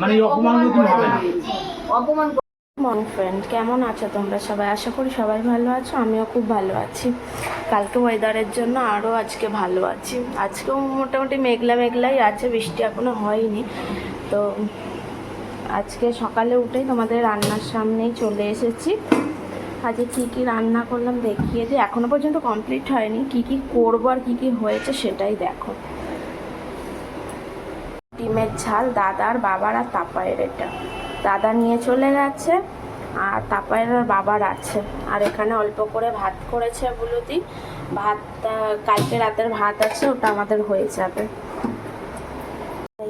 মানে অপমানগুলো তুমি হবে না। অপমান মন ফ্রেন্ড, কেমন আছো তোমরা সবাই? আশা করি সবাই ভালো আছো, আমিও খুব ভালো আছি। কালকে ওয়েদারের জন্য আরও আজকে ভালো আছি। আজকেও মোটামুটি মেঘলা মেঘলাই আছে, বৃষ্টি এখনও হয়নি। তো আজকে সকালে উঠেই তোমাদের রান্নার সামনেই চলে এসেছি। আজকে কী কী রান্না করলাম দেখিয়ে দিই। এখনও পর্যন্ত কমপ্লিট হয়নি, কী কী করবো আর কী কী হয়েছে সেটাই দেখো। ডিমের ঝাল দাদার, বাবার আর তাপায়ের। এটা দাদা নিয়ে চলে গেছে আর তাপায়ের আর বাবার আছে। আর এখানে অল্প করে ভাত করেছে বুলুদি। ভাতটা কালকে রাতের ভাত আছে, ওটা আমাদের হয়ে যাবে।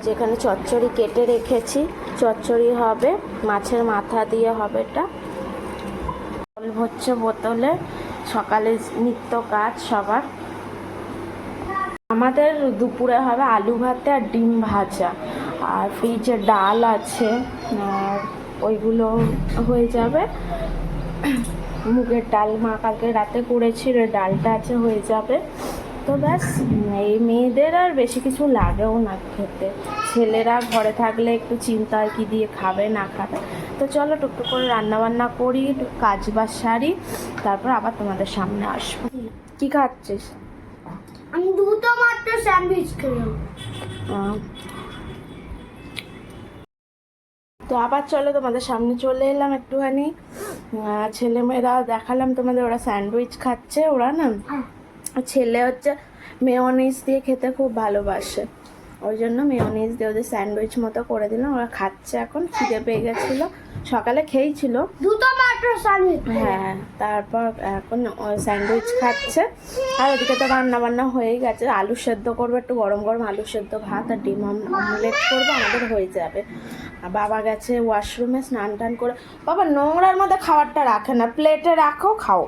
যেখানে চচ্চড়ি কেটে রেখেছি, চচ্চড়ি হবে, মাছের মাথা দিয়ে হবে। এটা জল হচ্ছে বোতলে, সকালে নিত্য কাজ সবার। আমাদের দুপুরে হবে আলু ভাতে আর ডিম ভাজা, আর ফ্রিজে ডাল আছে, আর ওইগুলো হয়ে যাবে। মুগের ডাল মা কালকে রাতে করেছিল, ডালটা আছে, হয়ে যাবে। তো ব্যাস, এই মেয়েদের আর বেশি কিছু লাগেও না খেতে। ছেলেরা ঘরে থাকলে একটু চিন্তা হয় কী দিয়ে খাবে না খাবে। তো চলো টুকটুক করে রান্নাবান্না করি, কাজ বাজ সারি, তারপর আবার তোমাদের সামনে আসবো। কী খাচ্ছিস? আমি দুটো মাত্র স্যান্ডউইচ খেলাম। তো আবার চলো তোমাদের সামনে চলে এলাম একটুখানি। ছেলেমেয়েরা দেখালাম তোমাদের, ওরা স্যান্ডউইচ খাচ্ছে। ওরা না, ছেলে হচ্ছে মেয়োনিজ দিয়ে খেতে খুব ভালোবাসে, ওই জন্য মেয়োনিজ দিয়ে ওদের স্যান্ডউইচ মতো করে দিলাম। ওরা খাচ্ছে, এখন খিদে পেয়ে গেছিলো, সকালে খেয়েছিল দুটো মাত্র স্যান্ডউইচ। হ্যাঁ, তারপর এখন স্যান্ডউইচ খাচ্ছে। আর ওদিকে তো রান্না বান্না হয়েই গেছে। আলু সেদ্ধ করবো, একটু গরম গরম আলু সেদ্ধ ভাত আর ডিম অমলেট করবো, আমাদের হয়ে যাবে। আর বাবা গেছে ওয়াশরুমে স্নান টান করে। বাবা নোংরার মধ্যে খাবারটা রাখে না, প্লেটে রাখো, খাও।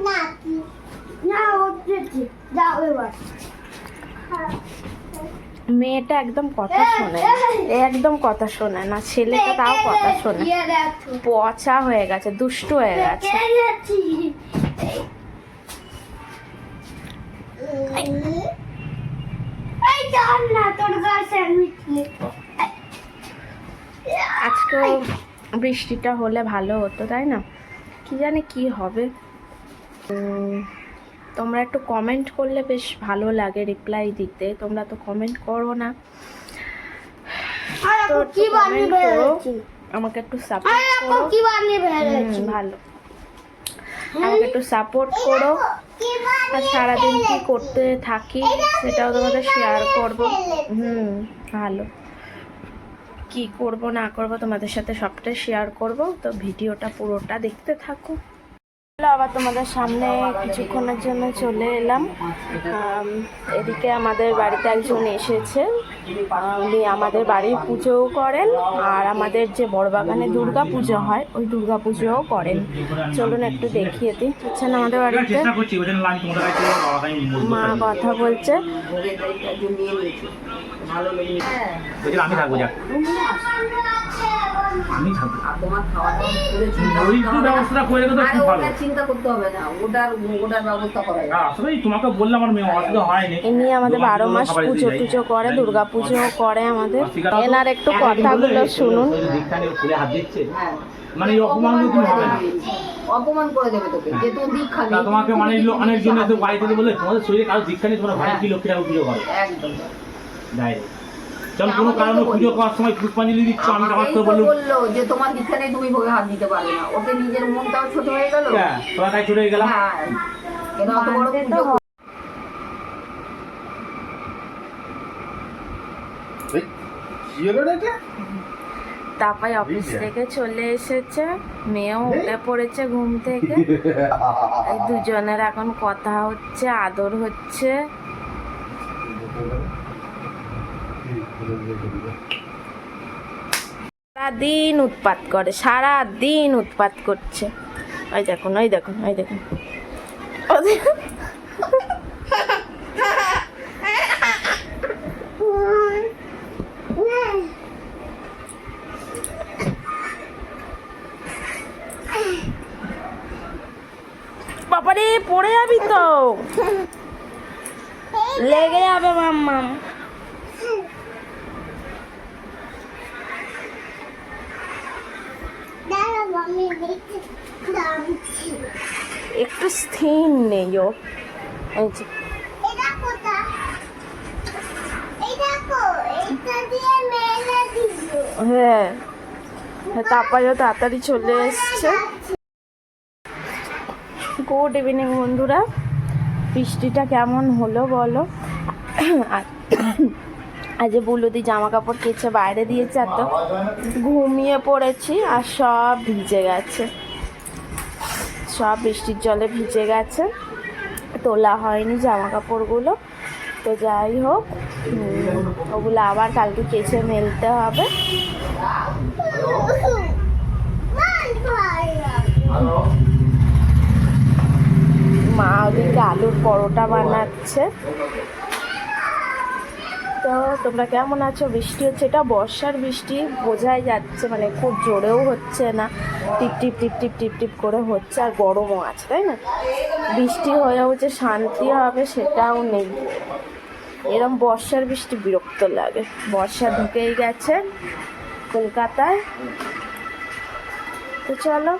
না না, ওঠেছি, যাও এবার। মেয়েটা একদম কথা শোনে, একদম কথা শোনে না। ছেলেটা তাও কথা শোনে, পচা হয়ে গেছে, দুষ্টু হয়ে গেছে। আজকেও বৃষ্টিটা হলে ভালো হতো, তাই না? কি জানি কি হবে। তোমরা একটু কমেন্ট করলে বেশ ভালো লাগে রিপ্লাই দিতে, তোমরা তো কমেন্ট করো না। তো কমেন্ট করো, আমাকে একটু সাপোর্ট করো। ভালো, আমাকে একটু সাপোর্ট করো। আর সারাদিন কি করতে থাকি সেটাও তোমাদের শেয়ার করবো। ভালো, কি করব না করব তোমাদের সাথে সবটাই শেয়ার করব। তো ভিডিওটা পুরোটা দেখতে থাকো। আবার তোমাদের সামনে কিছুক্ষণের জন্য চলে এলাম। এদিকে আমাদের বাড়িতে একজন এসেছে, উনি আমাদের বাড়ির পুজোও করেন, আর আমাদের যে বড়বাগানে দুর্গা পুজো হয় ওই দুর্গা পুজোও করেন। চলুন একটু দেখিয়ে দিই। হচ্ছেন আমাদের বাড়িতে মা কথা বলছে। আমি থাকবো, যাক আমি থাকবো। তোমার খাওয়া ব্যবস্থা করে রেখে তো খুব ভালো। চিন্তা করতে হবে না, ওটার ব্যবস্থা করা যাবে। আসলে তোমাকে বললাম আমার মেয়ে অসুবিধা হয়নি। এমনি আমাদের 12 মাস পুজো টুজো করে, দুর্গা পুজোও করে আমাদের। এনার একটু কথাগুলো শুনুন। হাত দিচ্ছে, মানে অপমানগুলো তুমি হবে না। অপমান করে দেবে তোকে, যে তুই দীক্ষা নিয়ে তোমাকে মানে অনেকজন এসে বাড়িতে বলে তোমাদের শরীরে কারো দীক্ষা নেই, তোমরা ঘরে কি লক্ষ্মী ঠাকুর পুজো করো। একদম ডাইরেক্ট চল, কোনো কারণে পুজো করার সময় পুষ্পাঞ্জলি দিচ্ছ, আমি আমার তো বললো যে তোমার দীক্ষা নেই, তুমি ভোগে হাত দিতে পারবে না। ওকে নিজের মনটাও ছোট হয়ে গেল। হ্যাঁ, তোরা তাই ছোট হয়ে গেলাম। হ্যাঁ, কেন অত বড় পুজো। তাপাই অফিস থেকে চলে এসেছে, মেয়েও উঠে পড়েছে ঘুম থেকে। এই দুজনের এখন কথা হচ্ছে, আদর হচ্ছে। সারাদিন উৎপাত করে, সারাদিন উৎপাত করছে। ওই দেখুন, ওই দেখুন, ওই দেখুন। বাবারে, পড়ে যাবি তো, লেগে যাবে মাম্মাম। একটু স্থির নেই ও। এই যে এটা কোথা? এই দেখো, এটা দিয়ে মেলে দিল। হ্যাঁ, তারপরেও তাড়াতাড়ি চলে এসছে। গুড ইভিনিং বন্ধুরা, বৃষ্টিটা কেমন হলো বলো? আজ বুলুদি জামা কাপড় কেচে বাইরে দিয়েছে, আর তো ঘুমিয়ে পড়েছি আর সব ভিজে গেছে, সব বৃষ্টির জলে ভিজে গেছে, তোলা হয়নি জামা কাপড়গুলো। তো যাই হোক, ওগুলো আবার কালকে কেচে মেলতে হবে। মা ওদিকে আলুর পরোটা বানাচ্ছে। তো তোমরা কেমন আছো? বৃষ্টি হচ্ছে, এটা বর্ষার বৃষ্টি বোঝাই যাচ্ছে, মানে খুব জোরেও হচ্ছে না, টিপ টিপ টিপ টিপ টিপ টিপ করে হচ্ছে, আর গরমও আছে, তাই না? বৃষ্টি হয়েও যে শান্তি হবে সেটাও নেই। এরম বর্ষার বৃষ্টি বিরক্ত লাগে। বর্ষা ঢুকেই গেছে কলকাতায়। তো চলো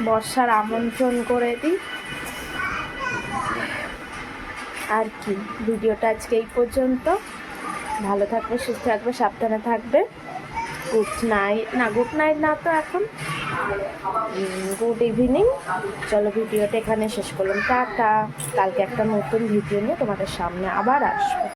বর্ষার আমন্ত্রণ করে দিই। আর কি, ভিডিওটা আজকে এই পর্যন্ত। ভালো থাকবে, সুস্থ থাকবে, সাবধানে থাকবে। গুড নাইট, না গুড নাইট না তো এখন, গুড ইভিনিং। চলো ভিডিওটা এখানে শেষ করলাম, টাটা। কালকে একটা নতুন ভিডিও নিয়ে তোমাদের সামনে আবার আসবো।